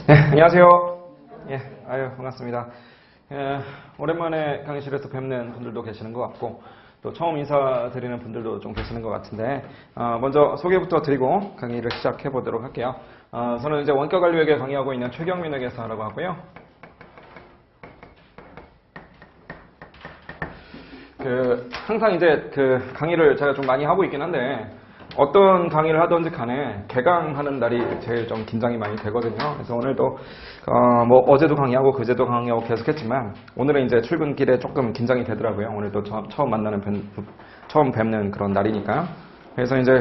네, 안녕하세요. 예, 아유, 반갑습니다. 오랜만에 강의실에서 뵙는 분들도 계시는 것 같고, 또 처음 인사드리는 분들도 좀 계시는 것 같은데, 먼저 소개부터 드리고 강의를 시작해 보도록 할게요. 저는 이제 원가 관리회계 강의하고 있는 최경민 회계사라고 하고요. 항상 이제 강의를 제가 좀 많이 하고 있긴 한데, 어떤 강의를 하든지 간에 개강하는 날이 제일 좀 긴장이 많이 되거든요. 그래서 오늘도 어제도 강의하고 그제도 강의하고 계속했지만 오늘은 이제 출근길에 조금 긴장이 되더라고요. 오늘도 처음 뵙는 그런 날이니까. 그래서 이제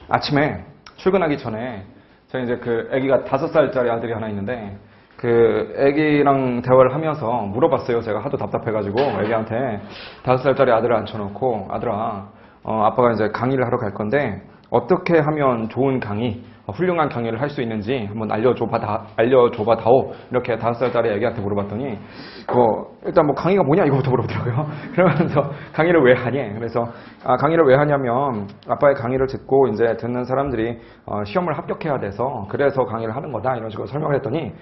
아침에 출근하기 전에 제가 이제 아기가 5살짜리 아들이 하나 있는데 아기랑 대화를 하면서 물어봤어요. 제가 하도 답답해가지고 애기한테 5살짜리 아들을 앉혀놓고 아들아, 아빠가 이제 강의를 하러 갈 건데 어떻게 하면 좋은 강의, 훌륭한 강의를 할 수 있는지 한번 알려줘봐 다오. 이렇게 5살짜리 애기한테 물어봤더니 일단 강의가 뭐냐 이거부터 물어보더라고요. 그러면서 강의를 왜 하니? 그래서 강의를 왜 하냐면 아빠의 강의를 듣고 이제 듣는 사람들이 시험을 합격해야 돼서 그래서 강의를 하는 거다 이런 식으로 설명을 했더니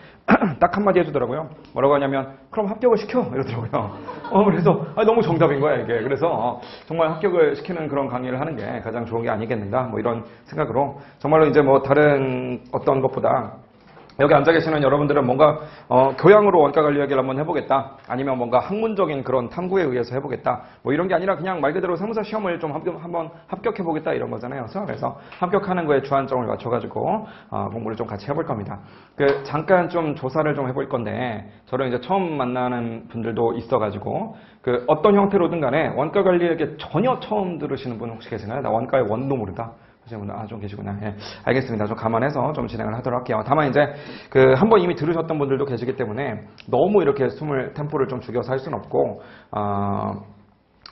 딱 한마디 해주더라고요. 뭐라고 하냐면 그럼 합격을 시켜 이러더라고요. 그래서 너무 정답인 거야 이게. 그래서 정말 합격을 시키는 그런 강의를 하는 게 가장 좋은 게 아니겠는가 뭐 이런 생각으로 정말로 이제 다른 어떤 것보다 여기 앉아 계시는 여러분들은 뭔가 교양으로 원가 관리 이야기를 한번 해보겠다, 아니면 뭔가 학문적인 그런 탐구에 의해서 해보겠다, 뭐 이런 게 아니라 그냥 말 그대로 세무사 시험을 좀 한번 합격해보겠다 이런 거잖아요. 그래서 합격하는 거에 주안점을 맞춰가지고 공부를 좀 같이 해볼 겁니다. 잠깐 좀 조사를 좀 해볼 건데, 저를 이제 처음 만나는 분들도 있어가지고 어떤 형태로든 간에 원가 관리에게 전혀 처음 들으시는 분 혹시 계신가요? 나 원가의 원도 모른다. 좀 계시구나. 예, 알겠습니다. 좀 감안해서 좀 진행을 하도록 할게요. 다만 이제 한번 이미 들으셨던 분들도 계시기 때문에 너무 이렇게 템포를 좀 죽여서 할 수는 없고,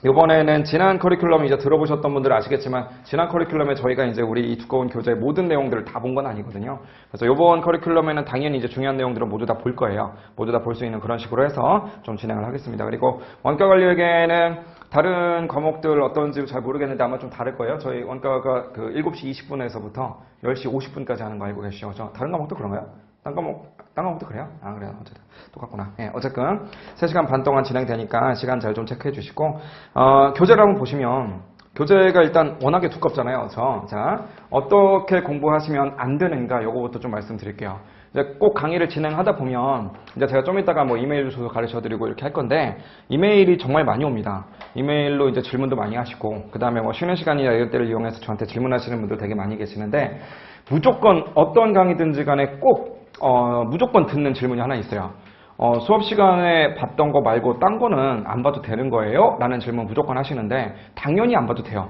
이번에는 지난 커리큘럼 이제 들어보셨던 분들은 아시겠지만 지난 커리큘럼에 저희가 이제 우리 이 두꺼운 교재의 모든 내용들을 다 본 건 아니거든요. 그래서 이번 커리큘럼에는 당연히 이제 중요한 내용들은 모두 다 볼 거예요. 모두 다 볼 수 있는 그런 식으로 해서 좀 진행을 하겠습니다. 그리고 원가 관리회계는 다른 과목들 어떤지 잘 모르겠는데 아마 좀 다를 거예요. 저희 원가가 7시 20분에서부터 10시 50분까지 하는 거 알고 계시죠? 다른 과목도 그런가요? 딴 과목도 그래요? 그래요. 어쨌든 똑같구나. 예, 어쨌든 3시간 반 동안 진행되니까 시간 잘 좀 체크해 주시고, 교재를 한번 보시면 교재가 일단 워낙에 두껍잖아요. 자, 어떻게 공부하시면 안 되는가 요거부터 좀 말씀드릴게요. 이제 꼭 강의를 진행하다 보면 이제 제가 좀 이따가 이메일 주소 가르쳐 드리고 이렇게 할 건데, 이메일이 정말 많이 옵니다. 이메일로 이제 질문도 많이 하시고, 그 다음에 쉬는 시간이나 이럴 때를 이용해서 저한테 질문하시는 분들 되게 많이 계시는데, 무조건 어떤 강의든지 간에 꼭 무조건 듣는 질문이 하나 있어요. 수업 시간에 봤던 거 말고 딴 거는 안 봐도 되는 거예요? 라는 질문 무조건 하시는데, 당연히 안 봐도 돼요.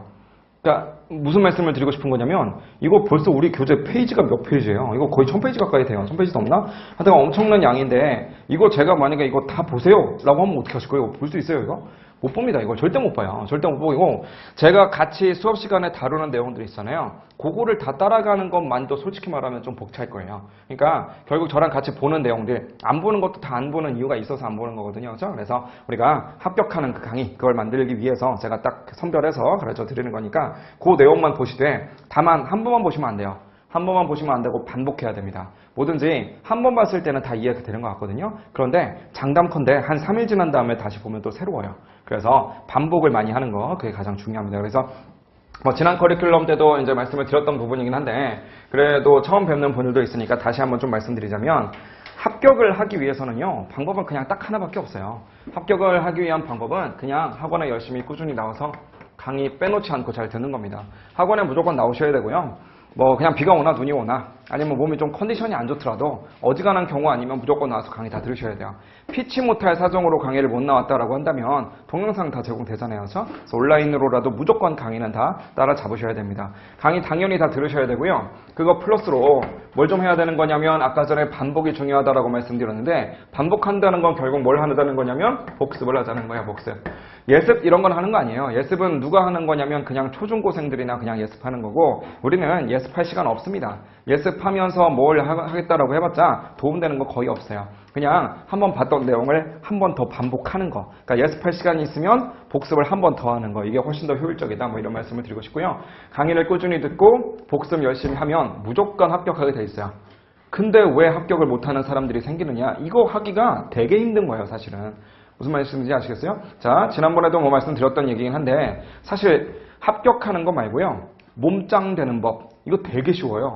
그러니까 무슨 말씀을 드리고 싶은 거냐면, 이거 벌써 우리 교재 페이지가 몇 페이지예요? 이거 거의 1000페이지 가까이 돼요. 1000페이지 넘나? 하여튼 엄청난 양인데, 이거 제가 만약에 이거 다 보세요 라고 하면 어떻게 하실 거예요? 볼 수 있어요 이거? 못 봅니다. 이거 절대 못 봐요. 절대 못 보고, 제가 같이 수업 시간에 다루는 내용들이 있잖아요. 그거를 다 따라가는 것만도 솔직히 말하면 좀 벅찰 거예요. 그러니까 결국 저랑 같이 보는 내용들, 안 보는 것도 다 안 보는 이유가 있어서 안 보는 거거든요. 그렇죠? 그래서 우리가 합격하는 그 강의, 그걸 만들기 위해서 제가 딱 선별해서 가르쳐 드리는 거니까 그 내용만 보시되, 다만 한 번만 보시면 안 돼요. 한 번만 보시면 안 되고 반복해야 됩니다. 뭐든지 한 번 봤을 때는 다 이해가 되는 것 같거든요. 그런데 장담컨대 한 3일 지난 다음에 다시 보면 또 새로워요. 그래서 반복을 많이 하는 거, 그게 가장 중요합니다. 그래서 지난 커리큘럼 때도 이제 말씀을 드렸던 부분이긴 한데, 그래도 처음 뵙는 분들도 있으니까 다시 한번 좀 말씀드리자면, 합격을 하기 위해서는요, 방법은 그냥 딱 하나밖에 없어요. 합격을 하기 위한 방법은 그냥 학원에 열심히 꾸준히 나와서 강의 빼놓지 않고 잘 듣는 겁니다. 학원에 무조건 나오셔야 되고요. 그냥 비가 오나 눈이 오나, 아니면 몸이 좀 컨디션이 안 좋더라도 어지간한 경우 아니면 무조건 나와서 강의 다 들으셔야 돼요. 피치 못할 사정으로 강의를 못 나왔다라고 한다면 동영상 다 제공되잖아요. 그래서 온라인으로라도 무조건 강의는 다 따라잡으셔야 됩니다. 강의 당연히 다 들으셔야 되고요. 그거 플러스로 뭘 좀 해야 되는 거냐면, 아까 전에 반복이 중요하다라고 말씀드렸는데, 반복한다는 건 결국 뭘 하자는 거냐면 복습을 하자는 거야. 복습. 예습 이런 건 하는 거 아니에요. 예습은 누가 하는 거냐면 그냥 초중고생들이나 그냥 예습하는 거고, 우리는 예습할 시간 없습니다. 예습하면서 뭘 하겠다라고 해봤자 도움되는 거 거의 없어요. 그냥 한번 봤던 내용을 한 번 더 반복하는 거. 그러니까 예습할 시간이 있으면 복습을 한 번 더 하는 거. 이게 훨씬 더 효율적이다. 이런 말씀을 드리고 싶고요. 강의를 꾸준히 듣고 복습 열심히 하면 무조건 합격하게 돼 있어요. 근데 왜 합격을 못하는 사람들이 생기느냐? 이거 하기가 되게 힘든 거예요, 사실은. 무슨 말씀인지 아시겠어요? 자, 지난번에도 뭐 말씀드렸던 얘기긴 한데 사실 합격하는 거 말고요. 몸짱 되는 법, 이거 되게 쉬워요.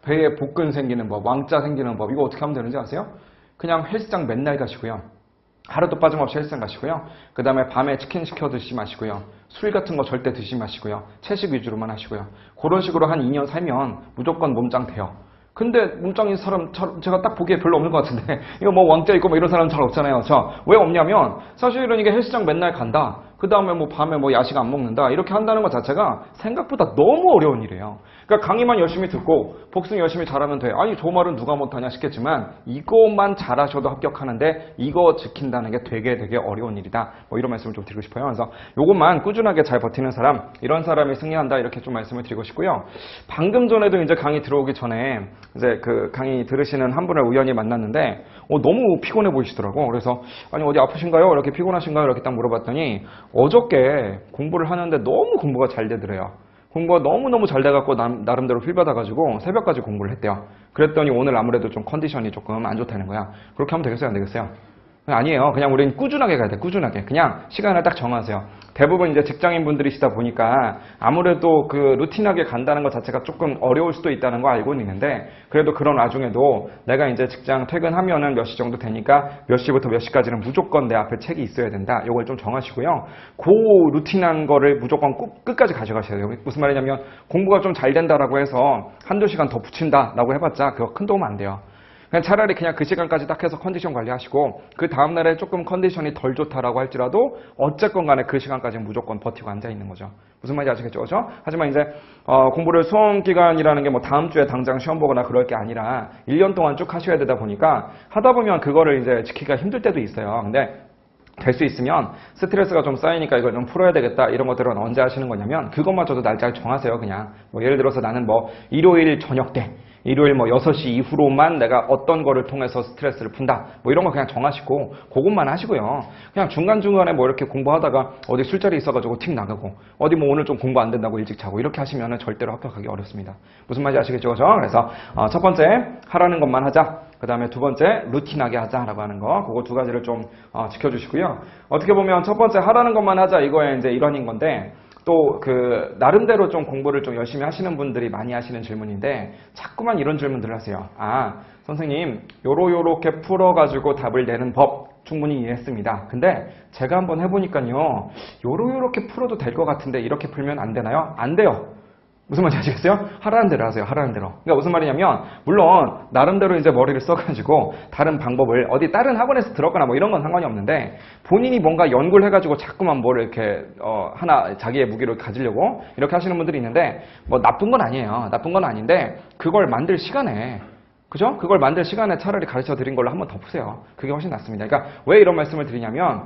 배에 복근 생기는 법, 왕자 생기는 법, 이거 어떻게 하면 되는지 아세요? 그냥 헬스장 맨날 가시고요. 하루도 빠짐없이 헬스장 가시고요. 그 다음에 밤에 치킨 시켜 드시지 마시고요. 술 같은 거 절대 드시지 마시고요. 채식 위주로만 하시고요. 그런 식으로 한 2년 살면 무조건 몸짱 돼요. 근데 몸짱인 사람 제가 딱 보기에 별로 없는 것 같은데 이거 뭐 왕자 있고 뭐 이런 사람 잘 없잖아요. 자, 왜 없냐면 사실은 이게 헬스장 맨날 간다. 그 다음에 뭐 밤에 뭐 야식 안 먹는다. 이렇게 한다는 것 자체가 생각보다 너무 어려운 일이에요. 그러니까 강의만 열심히 듣고 복습 열심히 잘하면 돼. 아니 저 말은 누가 못하냐 싶겠지만 이것만 잘하셔도 합격하는데 이거 지킨다는 게 되게 어려운 일이다. 뭐 이런 말씀을 좀 드리고 싶어요. 그래서 이것만 꾸준하게 잘 버티는 사람, 이런 사람이 승리한다. 이렇게 좀 말씀을 드리고 싶고요. 방금 전에도 이제 강의 들어오기 전에 이제 그 강의 들으시는 한 분을 우연히 만났는데 너무 피곤해 보이시더라고. 그래서 아니 어디 아프신가요? 이렇게 피곤하신가요? 이렇게 딱 물어봤더니 어저께 공부를 하는데 너무 공부가 잘 되더래요. 공부가 너무너무 잘 돼갖고 나름대로 필 받아가지고 새벽까지 공부를 했대요. 그랬더니 오늘 아무래도 좀 컨디션이 조금 안 좋다는 거야. 그렇게 하면 되겠어요? 안 되겠어요? 아니에요. 그냥 우리는 꾸준하게 가야 돼. 꾸준하게. 그냥 시간을 딱 정하세요. 대부분 이제 직장인 분들이시다 보니까 아무래도 그 루틴하게 간다는 것 자체가 조금 어려울 수도 있다는 거 알고는 있는데 그래도 그런 와중에도 내가 이제 직장 퇴근하면은 몇 시 정도 되니까 몇 시부터 몇 시까지는 무조건 내 앞에 책이 있어야 된다. 이걸 좀 정하시고요. 그 루틴한 거를 무조건 끝까지 가져가셔야 돼요. 무슨 말이냐면 공부가 좀 잘 된다라고 해서 한두 시간 더 붙인다라고 해봤자 그거 큰 도움 안 돼요. 그냥 차라리 그냥 그 시간까지 딱 해서 컨디션 관리하시고 그 다음날에 조금 컨디션이 덜 좋다라고 할지라도 어쨌건 간에 그 시간까지는 무조건 버티고 앉아있는 거죠. 무슨 말인지 아시겠죠? 그렇죠? 하지만 이제 공부를 수험 기간이라는 게 뭐 다음 주에 당장 시험 보거나 그럴 게 아니라 1년 동안 쭉 하셔야 되다 보니까 하다 보면 그거를 이제 지키기가 힘들 때도 있어요. 근데 될 수 있으면 스트레스가 좀 쌓이니까 이걸 좀 풀어야 되겠다 이런 것들은 언제 하시는 거냐면 그것마저도 날짜를 정하세요. 그냥 뭐 예를 들어서 나는 뭐 일요일 저녁 때 일요일 뭐 6시 이후로만 내가 어떤 거를 통해서 스트레스를 푼다. 뭐 이런 거 그냥 정하시고 그것만 하시고요. 그냥 중간중간에 뭐 이렇게 공부하다가 어디 술자리 있어가지고 틱 나가고 어디 뭐 오늘 좀 공부 안 된다고 일찍 자고 이렇게 하시면은 절대로 합격하기 어렵습니다. 무슨 말인지 아시겠죠? 그죠? 그래서 첫 번째 하라는 것만 하자. 그 다음에 두 번째 루틴하게 하자라고 하는 거. 그거 두 가지를 좀 지켜주시고요. 어떻게 보면 첫 번째 하라는 것만 하자 이거에 이제 일환인 건데 또 그 나름대로 좀 공부를 좀 열심히 하시는 분들이 많이 하시는 질문인데 자꾸만 이런 질문들을 하세요. 아, 선생님 요렇게 풀어가지고 답을 내는 법 충분히 이해했습니다. 근데 제가 한번 해보니까요. 요렇게 풀어도 될 것 같은데 이렇게 풀면 안 되나요? 안 돼요. 무슨 말인지 아시겠어요? 하라는 대로 하세요. 하라는 대로. 그러니까 무슨 말이냐면 물론 나름대로 이제 머리를 써가지고 다른 방법을 어디 다른 학원에서 들었거나 뭐 이런 건 상관이 없는데 본인이 뭔가 연구를 해가지고 자꾸만 뭘 이렇게 하나 자기의 무기를 가지려고 이렇게 하시는 분들이 있는데 뭐 나쁜 건 아니에요. 나쁜 건 아닌데 그걸 만들 시간에 그죠? 그걸 만들 시간에 차라리 가르쳐 드린 걸로 한번 더 푸세요. 그게 훨씬 낫습니다. 그러니까 왜 이런 말씀을 드리냐면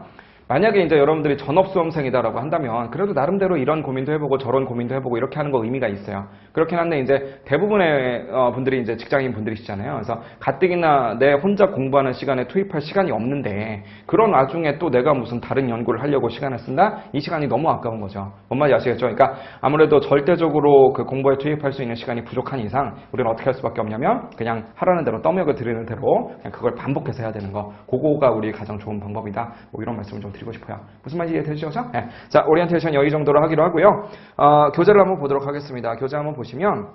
만약에 이제 여러분들이 전업수험생이다라고 한다면 그래도 나름대로 이런 고민도 해보고 저런 고민도 해보고 이렇게 하는 거 의미가 있어요. 그렇긴 한데 이제 대부분의 분들이 이제 직장인 분들이시잖아요. 그래서 가뜩이나 내 혼자 공부하는 시간에 투입할 시간이 없는데 그런 와중에 또 내가 무슨 다른 연구를 하려고 시간을 쓴다? 이 시간이 너무 아까운 거죠. 뭔 말인지 아시겠죠? 그러니까 아무래도 절대적으로 그 공부에 투입할 수 있는 시간이 부족한 이상 우리는 어떻게 할 수밖에 없냐면 그냥 하라는 대로 떠먹여 드리는 대로 그냥 그걸 반복해서 해야 되는 거. 그거가 우리 가장 좋은 방법이다. 뭐 이런 말씀을 좀 드리고 싶어요. 무슨 말인지 이해되시죠? 네. 자, 오리엔테이션 여기 정도로 하기로 하고요. 교재를 한번 보도록 하겠습니다. 교재 한번 보시면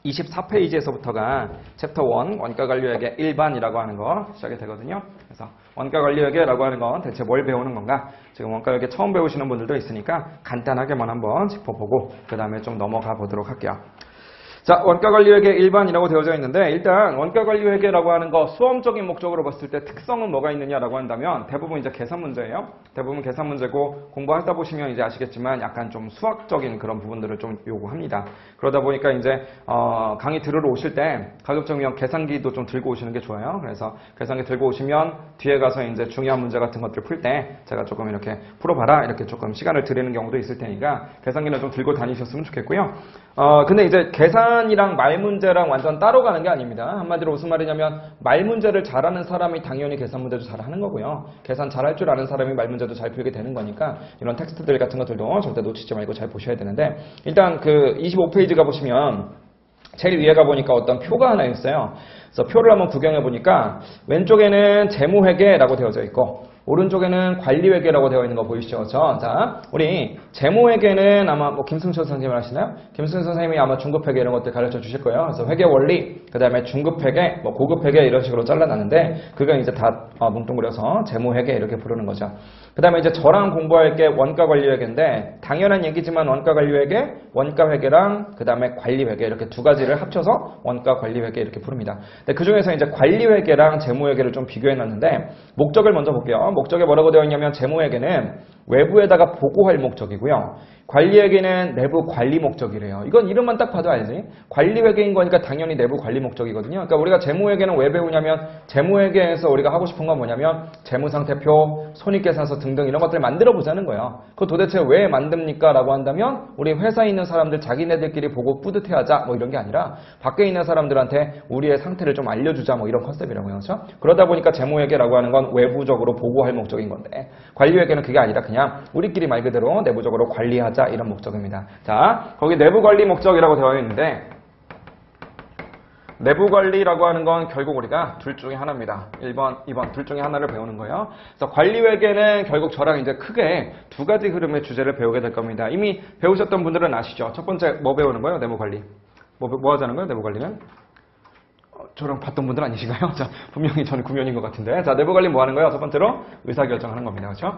24페이지에서부터가 챕터 1 원가 관리회계 일반이라고 하는 거 시작이 되거든요. 그래서 원가 관리회계라고 하는 건 대체 뭘 배우는 건가? 지금 원가 관리회계 처음 배우시는 분들도 있으니까 간단하게만 한번 짚어보고 그 다음에 좀 넘어가 보도록 할게요. 자, 원가관리회계 일반이라고 되어져 있는데 일단 원가관리회계라고 하는 거 수험적인 목적으로 봤을 때 특성은 뭐가 있느냐라고 한다면 대부분 이제 계산 문제예요. 대부분 계산 문제고 공부하다 보시면 이제 아시겠지만 약간 좀 수학적인 그런 부분들을 좀 요구합니다. 그러다 보니까 이제 강의 들으러 오실 때 가급적이면 계산기도 좀 들고 오시는 게 좋아요. 그래서 계산기 들고 오시면 뒤에 가서 이제 중요한 문제 같은 것들 풀 때 제가 조금 이렇게 풀어봐라 이렇게 조금 시간을 드리는 경우도 있을 테니까 계산기는 좀 들고 다니셨으면 좋겠고요. 근데 이제 계산이랑 말 문제랑 완전 따로 가는 게 아닙니다. 한마디로 무슨 말이냐면 말 문제를 잘하는 사람이 당연히 계산 문제도 잘하는 거고요. 계산 잘할 줄 아는 사람이 말 문제도 잘 풀게 되는 거니까 이런 텍스트들 같은 것들도 절대 놓치지 말고 잘 보셔야 되는데 일단 그 25페이지 가보시면 제일 위에가 보니까 어떤 표가 하나 있어요. 그래서 표를 한번 구경해 보니까 왼쪽에는 재무회계라고 되어져 있고 오른쪽에는 관리회계라고 되어 있는 거 보이시죠? 자, 우리 재무회계는 아마 뭐 김승철 선생님을 하시나요? 김승철 선생님이 아마 중급회계 이런 것들 가르쳐 주실 거예요. 그래서 회계 원리, 그 다음에 중급회계, 뭐 고급회계 이런 식으로 잘라놨는데 그건 이제 다 뭉뚱그려서 재무회계 이렇게 부르는 거죠. 그 다음에 이제 저랑 공부할 게 원가관리회계인데 당연한 얘기지만 원가관리회계, 원가회계랑 그 다음에 관리회계 이렇게 두 가지를 합쳐서 원가관리회계 이렇게 부릅니다. 근데 그 중에서 이제 관리회계랑 재무회계를 좀 비교해놨는데 목적을 먼저 볼게요. 목적에 뭐라고 되어 있냐면 재무회계는 외부에다가 보고할 목적이고요. 관리회계는 내부 관리 목적이래요. 이건 이름만 딱 봐도 알지. 관리회계인 거니까 당연히 내부 관리 목적이거든요. 그러니까 우리가 재무회계는 왜 배우냐면 재무회계에서 우리가 하고 싶은 건 뭐냐면 재무상태표, 손익계산서 등등 이런 것들을 만들어 보자는 거예요. 그거 도대체 왜 만듭니까? 라고 한다면 우리 회사에 있는 사람들 자기네들끼리 보고 뿌듯해하자 뭐 이런 게 아니라 밖에 있는 사람들한테 우리의 상태를 좀 알려주자 뭐 이런 컨셉이라고요. 그렇죠? 그러다 보니까 재무회계라고 하는 건 외부적으로 보고할 목적인 건데 관리회계는 그게 아니라 그냥 우리끼리 말 그대로 내부적으로 관리하자 이런 목적입니다. 자, 거기 내부관리 목적이라고 되어 있는데 내부관리라고 하는 건 결국 우리가 둘 중에 하나입니다. 1번, 2번 둘 중에 하나를 배우는 거예요. 그래서 관리회계는 결국 저랑 이제 크게 두 가지 흐름의 주제를 배우게 될 겁니다. 이미 배우셨던 분들은 아시죠? 첫 번째 뭐 배우는 거예요? 내부관리. 뭐 하자는 거예요? 내부관리는? 저랑 봤던 분들 아니신가요? 자, 분명히 저는 구면인 것 같은데. 자, 내부관리 뭐 하는 거예요? 첫 번째로 의사결정하는 겁니다. 그렇죠?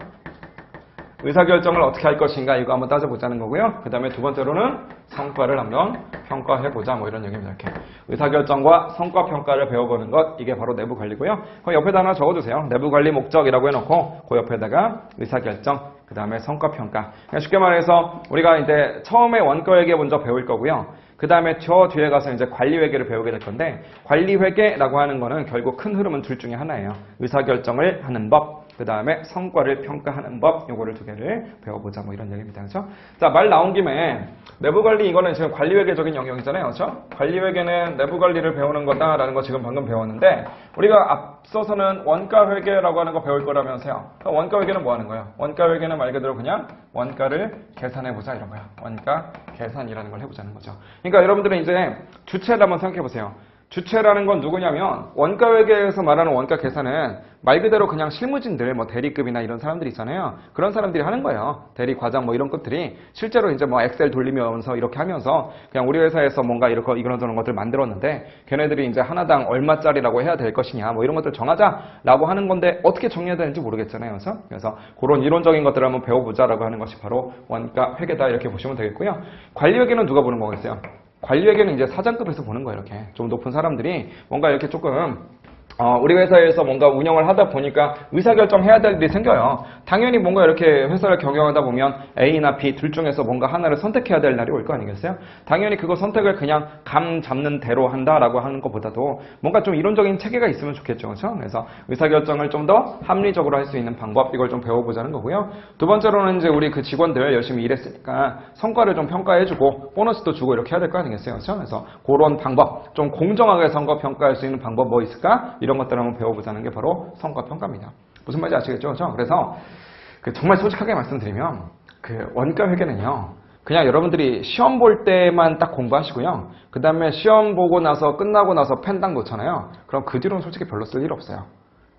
의사결정을 어떻게 할 것인가 이거 한번 따져보자는 거고요. 그 다음에 두 번째로는 성과를 한번 평가해보자 뭐 이런 얘기입니다. 이렇게 의사결정과 성과평가를 배워보는 것 이게 바로 내부관리고요. 그 옆에다 하나 적어두세요. 내부관리 목적이라고 해놓고 그 옆에다가 의사결정 그 다음에 성과평가. 그냥 쉽게 말해서 우리가 이제 처음에 원가회계 먼저 배울 거고요. 그 다음에 저 뒤에 가서 이제 관리회계를 배우게 될 건데 관리회계라고 하는 거는 결국 큰 흐름은 둘 중에 하나예요. 의사결정을 하는 법 그 다음에 성과를 평가하는 법 요거를 두 개를 배워보자 뭐 이런 얘기입니다. 그렇죠? 자, 말 나온 김에 내부관리 이거는 지금 관리회계적인 영역이잖아요. 그렇죠? 관리회계는 내부관리를 배우는 거다라는 거 지금 방금 배웠는데 우리가 앞서서는 원가회계라고 하는 거 배울 거라면서요. 그럼 원가회계는 뭐 하는 거예요? 원가회계는 말 그대로 그냥 원가를 계산해보자 이런 거야. 원가 계산이라는 걸 해보자는 거죠. 그러니까 여러분들은 이제 주체를 한번 생각해 보세요. 주체라는 건 누구냐면 원가회계에서 말하는 원가 계산은 말 그대로 그냥 실무진들 뭐 대리급이나 이런 사람들이 있잖아요. 그런 사람들이 하는 거예요. 대리 과장 뭐 이런 것들이 실제로 이제 뭐 엑셀 돌리면서 이렇게 하면서 그냥 우리 회사에서 뭔가 이런저런 것들 만들었는데 걔네들이 이제 하나당 얼마짜리라고 해야 될 것이냐 뭐 이런 것들 정하자라고 하는 건데 어떻게 정해야 되는지 모르겠잖아요. 그래서 그런 이론적인 것들을 한번 배워보자라고 하는 것이 바로 원가 회계다 이렇게 보시면 되겠고요. 관리회계는 누가 보는 거겠어요? 관리회계는 이제 사장급에서 보는 거예요. 이렇게 좀 높은 사람들이 뭔가 이렇게 조금 우리 회사에서 뭔가 운영을 하다 보니까 의사결정해야 될 일이 생겨요. 당연히 뭔가 이렇게 회사를 경영하다 보면 A나 B 둘 중에서 뭔가 하나를 선택해야 될 날이 올 거 아니겠어요? 당연히 그거 선택을 그냥 감 잡는 대로 한다라고 하는 것보다도 뭔가 좀 이론적인 체계가 있으면 좋겠죠. 그렇죠? 그래서 의사결정을 좀 더 합리적으로 할 수 있는 방법 이걸 좀 배워보자는 거고요. 두 번째로는 이제 우리 그 직원들 열심히 일했으니까 성과를 좀 평가해주고 보너스도 주고 이렇게 해야 될 거 아니겠어요? 그렇죠? 그래서 그런 방법 좀 공정하게 성과 평가할 수 있는 방법 뭐 있을까? 이런 것들을 한번 배워보자는 게 바로 성과평가입니다. 무슨 말인지 아시겠죠? 그렇죠? 그래서 정말 솔직하게 말씀드리면 그 원가회계는요. 그냥 여러분들이 시험 볼 때만 딱 공부하시고요. 그 다음에 시험 보고 나서 끝나고 나서 펜 딱 놓잖아요. 그럼 그 뒤로는 솔직히 별로 쓸 일 없어요.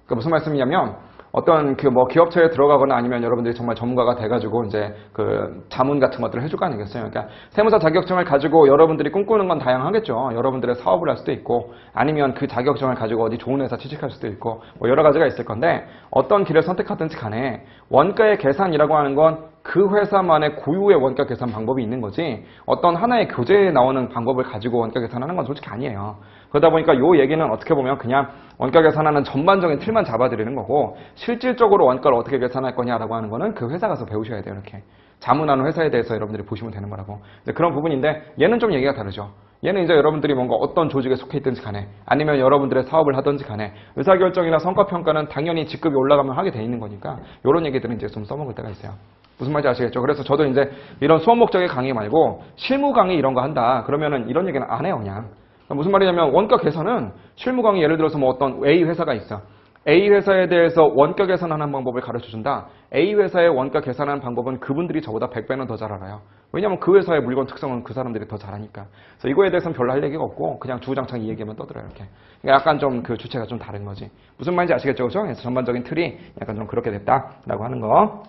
그러니까 무슨 말씀이냐면 어떤 그 뭐 기업체에 들어가거나 아니면 여러분들이 정말 전문가가 돼가지고 이제 그 자문 같은 것들을 해줄 거 아니겠어요. 그러니까 세무사 자격증을 가지고 여러분들이 꿈꾸는 건 다양하겠죠. 여러분들의 사업을 할 수도 있고 아니면 그 자격증을 가지고 어디 좋은 회사 취직할 수도 있고 뭐 여러 가지가 있을 건데 어떤 길을 선택하든지 간에 원가의 계산이라고 하는 건 그 회사만의 고유의 원가 계산 방법이 있는 거지 어떤 하나의 교재에 나오는 방법을 가지고 원가 계산하는 건 솔직히 아니에요. 그러다 보니까 이 얘기는 어떻게 보면 그냥 원가 계산하는 전반적인 틀만 잡아드리는 거고 실질적으로 원가를 어떻게 계산할 거냐라고 하는 거는 그 회사 가서 배우셔야 돼요. 이렇게 자문하는 회사에 대해서 여러분들이 보시면 되는 거라고. 그런 부분인데 얘는 좀 얘기가 다르죠. 얘는 이제 여러분들이 뭔가 어떤 조직에 속해 있든지 간에 아니면 여러분들의 사업을 하든지 간에 의사결정이나 성과평가는 당연히 직급이 올라가면 하게 돼 있는 거니까 이런 얘기들은 이제 좀 써먹을 때가 있어요. 무슨 말인지 아시겠죠? 그래서 저도 이제 이런 수업 목적의 강의 말고 실무 강의 이런 거 한다. 그러면은 이런 얘기는 안 해요, 그냥. 무슨 말이냐면 원가 계산은 실무 강의 예를 들어서 뭐 어떤 A 회사가 있어. A 회사에 대해서 원가 계산하는 방법을 가르쳐준다. A 회사의 원가 계산하는 방법은 그분들이 저보다 100배는 더 잘 알아요. 왜냐면 그 회사의 물건 특성은 그 사람들이 더 잘하니까. 그래서 이거에 대해서는 별로 할 얘기가 없고 그냥 주구장창 이 얘기만 떠들어요. 이렇게. 약간 좀 그 주체가 좀 다른 거지. 무슨 말인지 아시겠죠? 그렇죠? 그래서 전반적인 틀이 약간 좀 그렇게 됐다라고 하는 거.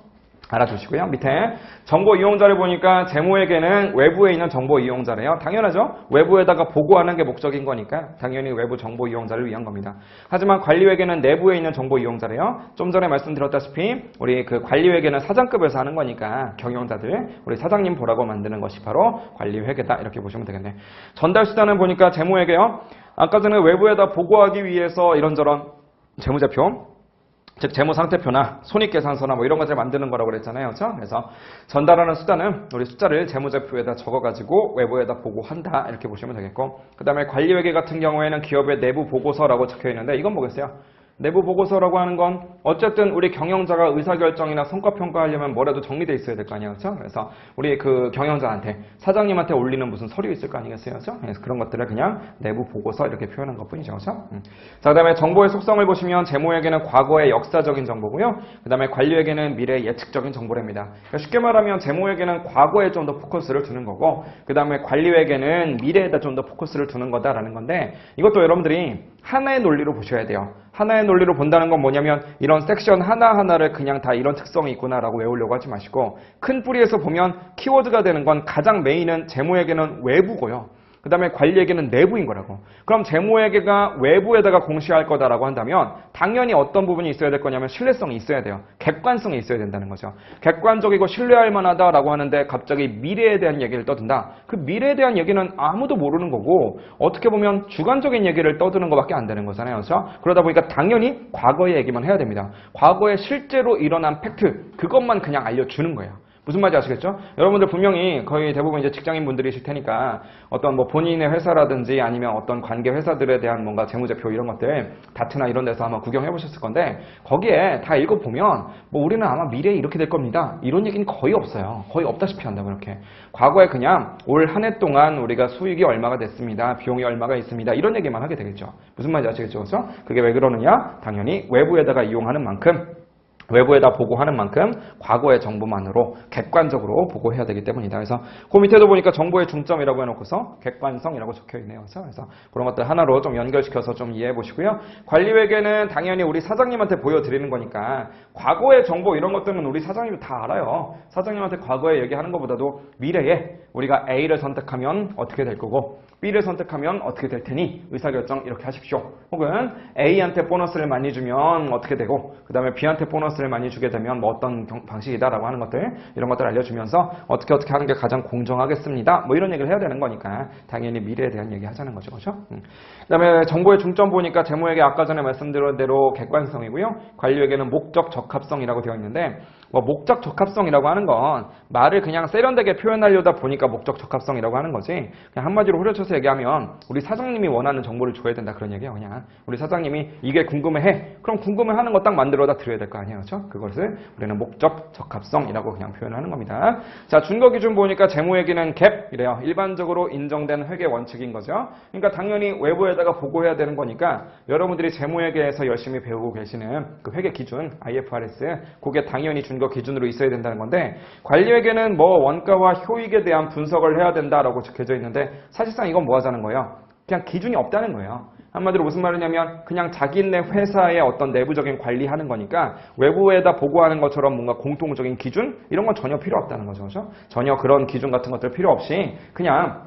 알아두시고요. 밑에 정보 이용자를 보니까 재무회계는 외부에 있는 정보 이용자래요. 당연하죠. 외부에다가 보고하는 게 목적인 거니까 당연히 외부 정보 이용자를 위한 겁니다. 하지만 관리회계는 내부에 있는 정보 이용자래요. 좀 전에 말씀드렸다시피 우리 그 관리회계는 사장급에서 하는 거니까 경영자들 우리 사장님 보라고 만드는 것이 바로 관리회계다 이렇게 보시면 되겠네. 전달수단을 보니까 재무회계요. 아까 전에 외부에다 보고하기 위해서 이런저런 재무제표 즉 재무상태표나 손익계산서나 뭐 이런 것들을 만드는 거라고 그랬잖아요. 그렇죠? 그래서 전달하는 수단은 우리 숫자를 재무제표에다 적어가지고 외부에다 보고한다 이렇게 보시면 되겠고 그 다음에 관리회계 같은 경우에는 기업의 내부 보고서라고 적혀 있는데 이건 뭐겠어요? 내부 보고서라고 하는 건 어쨌든 우리 경영자가 의사결정이나 성과평가하려면 뭐라도 정리돼 있어야 될 거 아니에요. 그렇죠? 그래서 우리 그 경영자한테 사장님한테 올리는 무슨 서류 있을 거 아니겠어요. 그렇죠? 그래서 그런 것들을 그냥 내부 보고서 이렇게 표현한 것뿐이죠. 그렇죠? 자, 그다음에 정보의 속성을 보시면 재무회계는 과거의 역사적인 정보고요. 그다음에 관리회계는 미래 예측적인 정보랍니다. 그러니까 쉽게 말하면 재무회계는 과거에 좀 더 포커스를 두는 거고 그다음에 관리회계는 미래에다 좀 더 포커스를 두는 거다라는 건데 이것도 여러분들이 하나의 논리로 보셔야 돼요. 하나의 논리로 본다는 건 뭐냐면 이런 섹션 하나하나를 그냥 다 이런 특성이 있구나라고 외우려고 하지 마시고 큰 뿌리에서 보면 키워드가 되는 건 가장 메인은 재무회계는 외부고요. 그 다음에 관리회계는 내부인 거라고. 그럼 재무회계가 외부에다가 공시할 거다라고 한다면 당연히 어떤 부분이 있어야 될 거냐면 신뢰성이 있어야 돼요. 객관성이 있어야 된다는 거죠. 객관적이고 신뢰할 만하다라고 하는데 갑자기 미래에 대한 얘기를 떠든다. 그 미래에 대한 얘기는 아무도 모르는 거고 어떻게 보면 주관적인 얘기를 떠드는 것밖에 안 되는 거잖아요. 그렇죠? 그러다 보니까 당연히 과거의 얘기만 해야 됩니다. 과거에 실제로 일어난 팩트 그것만 그냥 알려주는 거예요. 무슨 말인지 아시겠죠? 여러분들 분명히 거의 대부분 이제 직장인 분들이실 테니까 어떤 뭐 본인의 회사라든지 아니면 어떤 관계 회사들에 대한 뭔가 재무제표 이런 것들 다트나 이런 데서 아마 구경해 보셨을 건데 거기에 다 읽어보면 뭐 우리는 아마 미래에 이렇게 될 겁니다. 이런 얘기는 거의 없어요. 거의 없다시피 한다고 이렇게. 과거에 그냥 올 한 해 동안 우리가 수익이 얼마가 됐습니다. 비용이 얼마가 있습니다. 이런 얘기만 하게 되겠죠. 무슨 말인지 아시겠죠? 그래서 그게 왜 그러느냐? 당연히 외부에다가 이용하는 만큼 외부에다 보고하는 만큼 과거의 정보만으로 객관적으로 보고해야 되기 때문이다. 그래서 그 밑에도 보니까 정보의 중점이라고 해놓고서 객관성이라고 적혀있네요. 그래서 그런 것들 하나로 좀 연결시켜서 좀 이해해 보시고요. 관리회계는 당연히 우리 사장님한테 보여드리는 거니까 과거의 정보 이런 것들은 우리 사장님이 다 알아요. 사장님한테 과거에 얘기하는 것보다도 미래에 우리가 A를 선택하면 어떻게 될 거고 B를 선택하면 어떻게 될 테니 의사결정 이렇게 하십시오. 혹은 A한테 보너스를 많이 주면 어떻게 되고 그 다음에 B한테 보너스를 많이 주게 되면 뭐 어떤 방식이다라고 하는 것들 이런 것들 알려주면서 어떻게 하는 게 가장 공정하겠습니다. 뭐 이런 얘기를 해야 되는 거니까 당연히 미래에 대한 얘기 하자는 거죠. 그렇죠? 그 다음에 정보의 중점 보니까 재무회계 아까 전에 말씀드린 대로 객관성이고요. 관리회계는 목적 적합성이라고 되어 있는데 뭐 목적 적합성이라고 하는 건 말을 그냥 세련되게 표현하려다 보니까 목적 적합성이라고 하는 거지 그냥 한마디로 후려쳐서 얘기하면 우리 사장님이 원하는 정보를 줘야 된다 그런 얘기예요. 그냥 우리 사장님이 이게 궁금해해 그럼 궁금해하는 거 딱 만들어다 드려야 될 거 아니에요. 그렇죠? 그것을 우리는 목적 적합성이라고 그냥 표현하는 겁니다. 자, 준거 기준 보니까 재무회계는 갭 이래요. 일반적으로 인정된 회계 원칙인 거죠. 그러니까 당연히 외부에다가 보고해야 되는 거니까 여러분들이 재무회계에서 열심히 배우고 계시는 그 회계 기준 IFRS 그게 당연히 준거 기준으로 있어야 된다는 건데 관리회계는 뭐 원가와 효익에 대한 분석을 해야 된다라고 적혀져 있는데 사실상 이건 뭐 하자는 거예요? 그냥 기준이 없다는 거예요. 한마디로 무슨 말이냐면 그냥 자기네 회사의 어떤 내부적인 관리하는 거니까 외부에다 보고하는 것처럼 뭔가 공통적인 기준 이런 건 전혀 필요 없다는 거죠. 그렇죠? 전혀 그런 기준 같은 것들 필요 없이 그냥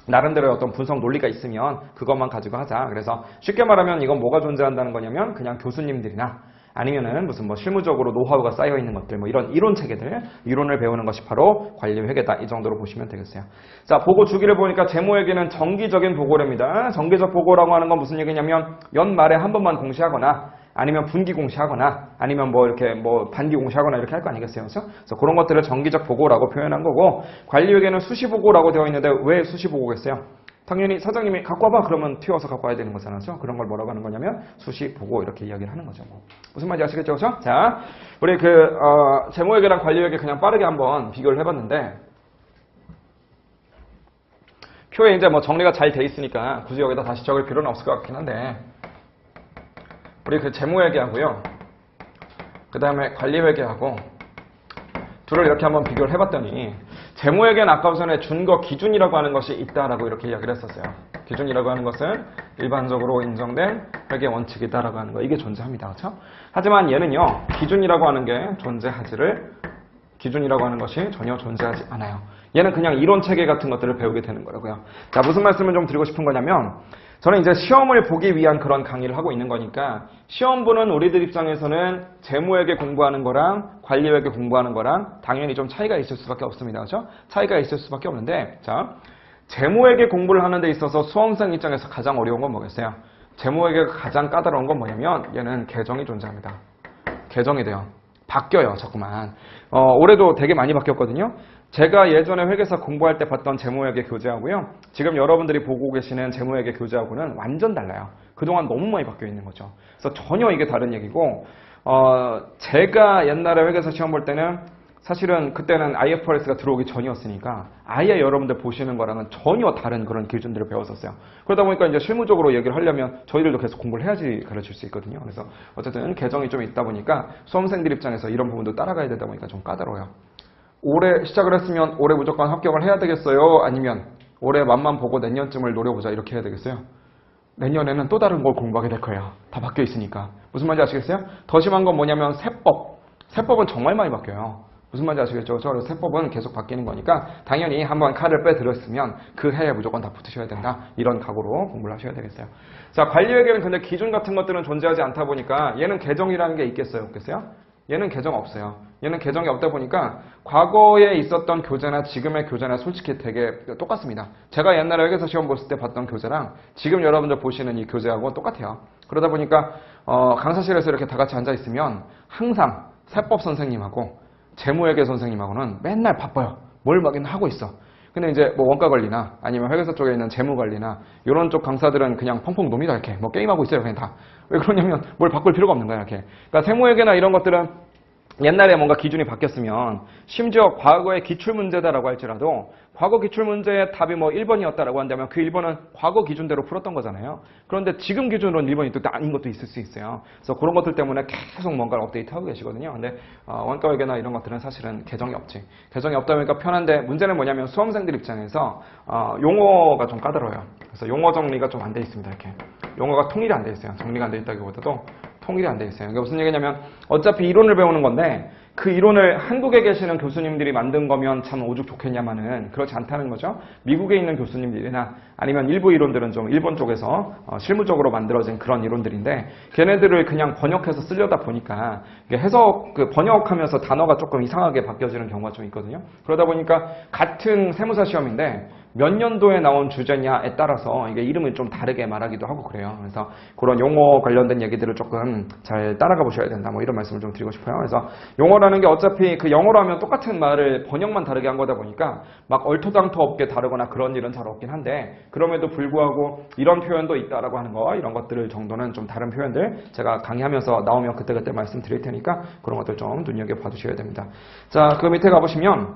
나름대로의 어떤 분석 논리가 있으면 그것만 가지고 하자. 그래서 쉽게 말하면 이건 뭐가 존재한다는 거냐면 그냥 교수님들이나 아니면은 무슨 뭐 실무적으로 노하우가 쌓여 있는 것들 뭐 이런 이론 체계들 이론을 배우는 것이 바로 관리회계다 이 정도로 보시면 되겠어요. 자, 보고 주기를 보니까 재무회계는 정기적인 보고랍니다. 정기적 보고라고 하는 건 무슨 얘기냐면 연말에 한 번만 공시하거나 아니면 분기 공시하거나 아니면 뭐 이렇게 뭐 반기 공시하거나 이렇게 할 거 아니겠어요. 그렇죠? 그래서 그런 것들을 정기적 보고라고 표현한 거고 관리회계는 수시 보고라고 되어 있는데 왜 수시 보고겠어요? 당연히 사장님이 갖고 와봐 그러면 튀어서 갖고 와야 되는 거잖아요. 그런 걸 뭐라고 하는 거냐면 수시 보고 이렇게 이야기를 하는 거죠. 뭐. 무슨 말인지 아시겠죠? 그렇죠? 자, 우리 재무회계랑 관리회계 그냥 빠르게 한번 비교를 해봤는데 표에 이제 뭐 정리가 잘 돼 있으니까 굳이 여기다 다시 적을 필요는 없을 것 같긴 한데 우리 그 재무회계하고요. 그 다음에 관리회계하고 둘을 이렇게 한번 비교를 해봤더니 재무회계는 아까 전에 준거 기준이라고 하는 것이 있다라고 이렇게 이야기를 했었어요. 기준이라고 하는 것은 일반적으로 인정된 회계 원칙이다라고 하는 거, 이게 존재합니다. 그렇죠? 하지만 얘는요, 기준이라고 하는 게 기준이라고 하는 것이 전혀 존재하지 않아요. 얘는 그냥 이론 체계 같은 것들을 배우게 되는 거라고요. 자, 무슨 말씀을 좀 드리고 싶은 거냐면, 저는 이제 시험을 보기 위한 그런 강의를 하고 있는 거니까, 시험 보는 우리들 입장에서는 재무회계 공부하는 거랑 관리회계 공부하는 거랑 당연히 좀 차이가 있을 수밖에 없습니다. 그렇죠? 차이가 있을 수밖에 없는데, 자, 재무회계 공부를 하는 데 있어서 수험생 입장에서 가장 어려운 건 뭐겠어요? 재무회계가 가장 까다로운 건 뭐냐면, 얘는 계정이 존재합니다. 계정이 돼요. 바뀌어요, 자꾸만. 올해도 되게 많이 바뀌었거든요. 제가 예전에 회계사 공부할 때 봤던 재무회계 교재하고요. 지금 여러분들이 보고 계시는 재무회계 교재하고는 완전 달라요. 그동안 너무 많이 바뀌어 있는 거죠. 그래서 전혀 이게 다른 얘기고, 제가 옛날에 회계사 시험 볼 때는 사실은 그때는 IFRS가 들어오기 전이었으니까 아예 여러분들 보시는 거랑은 전혀 다른 그런 기준들을 배웠었어요. 그러다 보니까 이제 실무적으로 얘기를 하려면 저희들도 계속 공부를 해야지 가르칠 수 있거든요. 그래서 어쨌든 개정이 좀 있다 보니까 수험생들 입장에서 이런 부분도 따라가야 되다 보니까 좀 까다로워요. 올해 시작을 했으면 올해 무조건 합격을 해야 되겠어요? 아니면 올해 맛만 보고 내년쯤을 노려보자 이렇게 해야 되겠어요? 내년에는 또 다른 걸 공부하게 될 거예요. 다 바뀌어 있으니까. 무슨 말인지 아시겠어요? 더 심한 건 뭐냐면 세법. 세법은 정말 많이 바뀌어요. 무슨 말인지 아시겠죠? 저 세법은 계속 바뀌는 거니까 당연히 한번 칼을 빼들었으면 그 해에 무조건 다 붙으셔야 된다. 이런 각오로 공부를 하셔야 되겠어요. 자, 관리회계는 근데 기준 같은 것들은 존재하지 않다 보니까 얘는 계정이라는 게 있겠어요? 없겠어요? 얘는 계정 없어요. 얘는 계정이 없다 보니까 과거에 있었던 교재나 지금의 교재나 솔직히 되게 똑같습니다. 제가 옛날에 회계사 시험 봤을 때 봤던 교재랑 지금 여러분들 보시는 이 교재하고 똑같아요. 그러다 보니까 강사실에서 이렇게 다 같이 앉아 있으면 항상 세법 선생님하고 재무회계 선생님하고는 맨날 바빠요. 뭘 막이나 하고 있어. 근데 이제 뭐 원가 관리나 아니면 회계사 쪽에 있는 재무 관리나 이런 쪽 강사들은 그냥 펑펑 놉니다. 이렇게 뭐 게임하고 있어요. 그냥 다. 왜 그러냐면 뭘 바꿀 필요가 없는 거야. 이렇게. 그러니까 세무회계나 이런 것들은 옛날에 뭔가 기준이 바뀌었으면 심지어 과거의 기출문제다라고 할지라도 과거 기출문제의 답이 뭐 1번이었다라고 한다면 그 1번은 과거 기준대로 풀었던 거잖아요. 그런데 지금 기준으로는 1번이 또 아닌 것도 있을 수 있어요. 그래서 그런 것들 때문에 계속 뭔가를 업데이트하고 계시거든요. 근데 원가회계나 이런 것들은 사실은 계정이 없지. 계정이 없다 보니까 편한데 문제는 뭐냐면 수험생들 입장에서 용어가 좀 까다로워요. 그래서 용어 정리가 좀 안 돼 있습니다. 이렇게. 용어가 통일이 안 돼 있어요. 정리가 안 돼 있다기보다도 통일이 안 돼 있어요. 이게 무슨 얘기냐면 어차피 이론을 배우는 건데 그 이론을 한국에 계시는 교수님들이 만든 거면 참 오죽 좋겠냐마는 그렇지 않다는 거죠. 미국에 있는 교수님들이나 아니면 일부 이론들은 좀 일본 쪽에서 실무적으로 만들어진 그런 이론들인데 걔네들을 그냥 번역해서 쓰려다 보니까 이게 번역하면서 단어가 조금 이상하게 바뀌어지는 경우가 좀 있거든요. 그러다 보니까 같은 세무사 시험인데 몇 년도에 나온 주제냐에 따라서 이게 이름을 좀 다르게 말하기도 하고 그래요. 그래서 그런 용어 관련된 얘기들을 조금 잘 따라가 보셔야 된다. 뭐 이런 말씀을 좀 드리고 싶어요. 그래서 용어라는 게 어차피 그 영어로 하면 똑같은 말을 번역만 다르게 한 거다 보니까 막 얼토당토 없게 다르거나 그런 일은 잘 없긴 한데 그럼에도 불구하고 이런 표현도 있다라고 하는 거 이런 것들 정도는 좀 다른 표현들 제가 강의하면서 나오면 그때그때 말씀드릴 테니까 그런 것들 좀 눈여겨봐 주셔야 됩니다. 자, 그 밑에 가보시면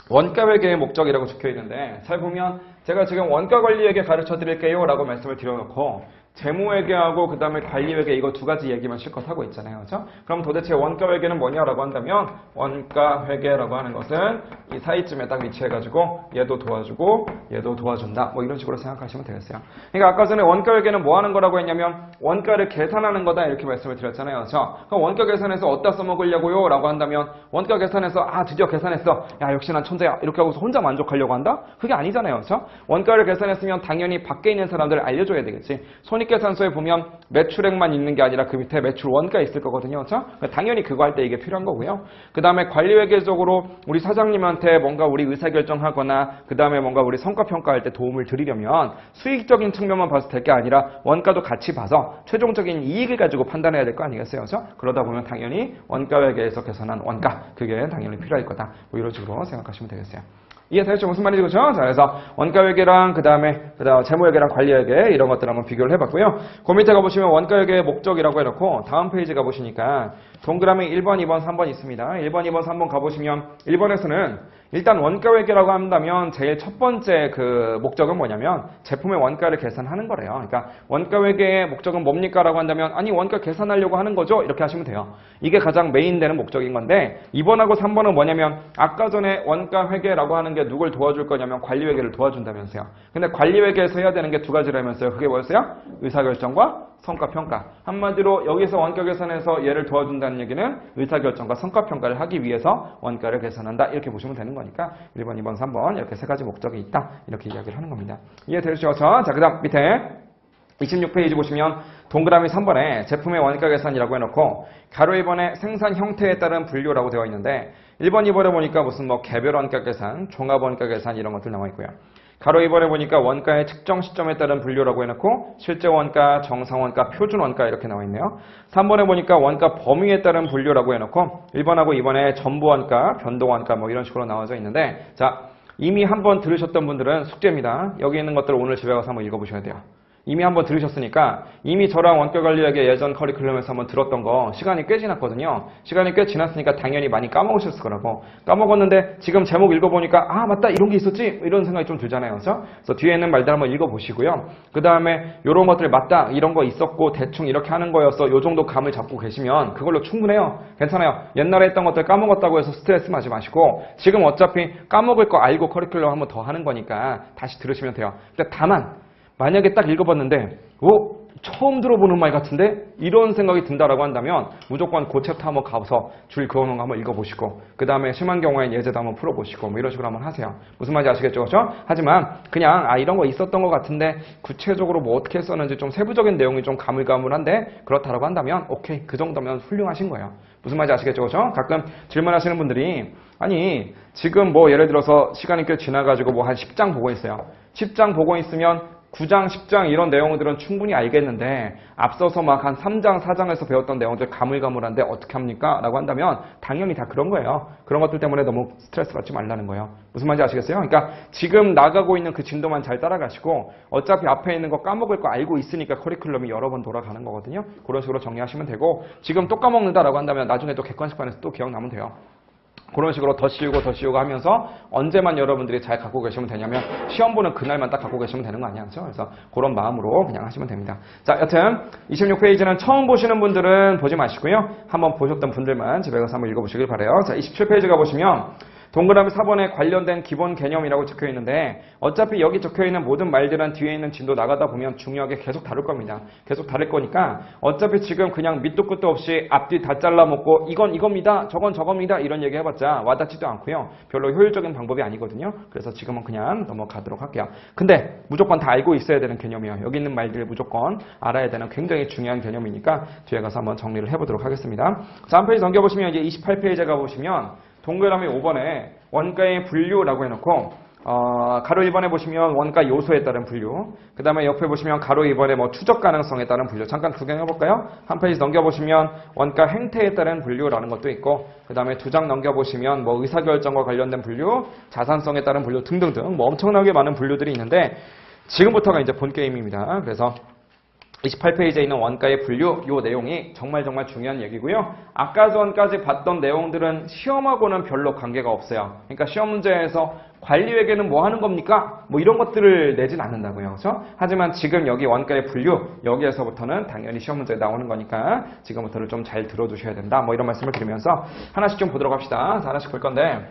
원가회계의 목적이라고 적혀 있는데 잘 보면 제가 지금 원가관리회계 가르쳐 드릴게요 라고 말씀을 드려놓고 재무회계하고 그 다음에 관리회계 이거 두 가지 얘기만 실컷 하고 있잖아요. 그렇죠? 그럼 도대체 원가회계는 뭐냐라고 한다면 원가회계라고 하는 것은 이 사이쯤에 딱 위치해가지고 얘도 도와주고 얘도 도와준다. 뭐 이런 식으로 생각하시면 되겠어요. 그러니까 아까 전에 원가회계는 뭐 하는 거라고 했냐면 원가를 계산하는 거다 이렇게 말씀을 드렸잖아요. 그렇죠? 그럼 원가 계산해서 어디다 써먹으려고요? 라고 한다면 원가 계산해서 드디어 계산했어. 야 역시 난 천재야. 이렇게 하고서 혼자 만족하려고 한다? 그게 아니잖아요. 그렇죠? 원가를 계산했으면 당연히 밖에 있는 사람들 알려줘야 되겠지. 손익계산서에 보면 매출액만 있는 게 아니라 그 밑에 매출 원가 있을 거거든요. 그렇죠? 당연히 그거 할 때 이게 필요한 거고요. 그 다음에 관리회계적으로 우리 사장님한테 뭔가 우리 의사결정하거나 그 다음에 뭔가 우리 성과평가할 때 도움을 드리려면 수익적인 측면만 봐서 될 게 아니라 원가도 같이 봐서 최종적인 이익을 가지고 판단해야 될 거 아니겠어요. 그렇죠? 그러다 보면 당연히 원가회계에서 계산한 원가 그게 당연히 필요할 거다. 뭐 이런 식으로 생각하시면 되겠어요. 이해되셨죠? 무슨 말인지 그렇죠? 자, 그래서 원가회계랑 그다음에 재무회계랑 관리회계 이런 것들 한번 비교를 해봤고요. 그 밑에 가보시면 원가회계의 목적이라고 해놓고 다음 페이지 가보시니까 동그라미 1번, 2번, 3번 있습니다. 1번, 2번, 3번 가보시면 1번에서는 일단 원가회계라고 한다면 제일 첫 번째 그 목적은 뭐냐면 제품의 원가를 계산하는 거래요. 그러니까 원가회계의 목적은 뭡니까? 라고 한다면 아니 원가 계산하려고 하는 거죠? 이렇게 하시면 돼요. 이게 가장 메인 되는 목적인 건데 2번하고 3번은 뭐냐면 아까 전에 원가회계라고 하는 게 누굴 도와줄 거냐면 관리회계를 도와준다면서요. 근데 관리회계에서 해야 되는 게 두 가지라면서요. 그게 뭐였어요? 의사결정과 성과평가. 한마디로 여기서 원가 계산에서 얘를 도와준다는 얘기는 의사결정과 성과평가를 하기 위해서 원가를 계산한다. 이렇게 보시면 되는 거니까 1번, 2번, 3번 이렇게 세 가지 목적이 있다. 이렇게 이야기를 하는 겁니다. 이해되시죠? 자, 그 다음 밑에 26페이지 보시면 동그라미 3번에 제품의 원가 계산이라고 해놓고 가로 1번에 생산 형태에 따른 분류라고 되어 있는데 1번, 2번에 보니까 무슨 뭐 개별 원가 계산, 종합 원가 계산 이런 것들 나와 있고요. 가로 2번에 보니까 원가의 측정 시점에 따른 분류라고 해놓고 실제 원가, 정상 원가, 표준 원가 이렇게 나와 있네요. 3번에 보니까 원가 범위에 따른 분류라고 해놓고 1번하고 2번에 전부 원가, 변동 원가 뭐 이런 식으로 나와져 있는데 자 이미 한번 들으셨던 분들은 숙제입니다. 여기 있는 것들을 오늘 집에 가서 한번 읽어보셔야 돼요. 이미 한번 들으셨으니까 이미 저랑 원가관리회계 예전 커리큘럼에서 한번 들었던 거 시간이 꽤 지났거든요. 시간이 꽤 지났으니까 당연히 많이 까먹으셨을 거라고. 까먹었는데 지금 제목 읽어보니까 아 맞다 이런 게 있었지 이런 생각이 좀 들잖아요. 그래서 뒤에 있는 말들 한번 읽어보시고요. 그 다음에 이런 것들 맞다 이런 거 있었고 대충 이렇게 하는 거였어 요 정도 감을 잡고 계시면 그걸로 충분해요. 괜찮아요. 옛날에 했던 것들 까먹었다고 해서 스트레스 하지 마시고 지금 어차피 까먹을 거 알고 커리큘럼 한번 더 하는 거니까 다시 들으시면 돼요. 근데 다만 만약에 딱 읽어봤는데 처음 들어보는 말 같은데 이런 생각이 든다라고 한다면 무조건 그 챕터 한번 가서 줄 그어놓은 거 한번 읽어보시고 그 다음에 심한 경우엔 예제도 한번 풀어보시고 뭐 이런 식으로 한번 하세요. 무슨 말인지 아시겠죠? 그렇죠? 하지만 그냥 이런 거 있었던 것 같은데 구체적으로 뭐 어떻게 했었는지 좀 세부적인 내용이 좀 가물가물한데 그렇다라고 한다면 오케이 그 정도면 훌륭하신 거예요. 무슨 말인지 아시겠죠? 그렇죠? 가끔 질문하시는 분들이 아니 지금 뭐 예를 들어서 시간이 꽤 지나가지고 뭐 한 10장 보고 있어요. 10장 보고 있으면 9장, 10장 이런 내용들은 충분히 알겠는데 앞서서 막 한 3장, 4장에서 배웠던 내용들 가물가물한데 어떻게 합니까? 라고 한다면 당연히 다 그런 거예요. 그런 것들 때문에 너무 스트레스 받지 말라는 거예요. 무슨 말인지 아시겠어요? 그러니까 지금 나가고 있는 그 진도만 잘 따라가시고 어차피 앞에 있는 거 까먹을 거 알고 있으니까 커리큘럼이 여러 번 돌아가는 거거든요. 그런 식으로 정리하시면 되고 지금 또 까먹는다라고 한다면 나중에 또 객관식반에서 또 기억나면 돼요. 그런 식으로 더 씌우고 하면서 언제만 여러분들이 잘 갖고 계시면 되냐면 시험 보는 그날만 딱 갖고 계시면 되는 거 아니야. 그렇죠? 그래서 그런 마음으로 그냥 하시면 됩니다. 자, 여튼 26페이지는 처음 보시는 분들은 보지 마시고요. 한번 보셨던 분들만 집에 가서 한번 읽어보시길 바라요. 자, 27페이지 가보시면 동그라미 4번에 관련된 기본 개념이라고 적혀 있는데 어차피 여기 적혀 있는 모든 말들은 뒤에 있는 진도 나가다 보면 중요하게 계속 다룰 겁니다. 계속 다룰 거니까 어차피 지금 그냥 밑도 끝도 없이 앞뒤 다 잘라먹고 이건 이겁니다. 저건 저겁니다. 이런 얘기 해봤자 와닿지도 않고요. 별로 효율적인 방법이 아니거든요. 그래서 지금은 그냥 넘어가도록 할게요. 근데 무조건 다 알고 있어야 되는 개념이에요. 여기 있는 말들을 무조건 알아야 되는 굉장히 중요한 개념이니까 뒤에 가서 한번 정리를 해보도록 하겠습니다. 자, 한 페이지 넘겨보시면 이제 28페이지에 가보시면 동그라미 5번에 원가의 분류라고 해놓고 가로 1번에 보시면 원가 요소에 따른 분류 그 다음에 옆에 보시면 가로 2번에 뭐 추적 가능성에 따른 분류 잠깐 구경해볼까요? 한 페이지 넘겨보시면 원가 행태에 따른 분류라는 것도 있고 그 다음에 두 장 넘겨보시면 뭐 의사결정과 관련된 분류 자산성에 따른 분류 등등등 뭐 엄청나게 많은 분류들이 있는데 지금부터가 이제 본 게임입니다. 그래서 28페이지에 있는 원가의 분류 이 내용이 정말 중요한 얘기고요. 아까 전까지 봤던 내용들은 시험하고는 별로 관계가 없어요. 그러니까 시험 문제에서 관리회계는 뭐 하는 겁니까? 뭐 이런 것들을 내진 않는다고요. 그렇죠? 하지만 지금 여기 원가의 분류 여기에서부터는 당연히 시험 문제에 나오는 거니까 지금부터는 좀 잘 들어두셔야 된다. 뭐 이런 말씀을 드리면서 하나씩 좀 보도록 합시다. 자, 하나씩 볼 건데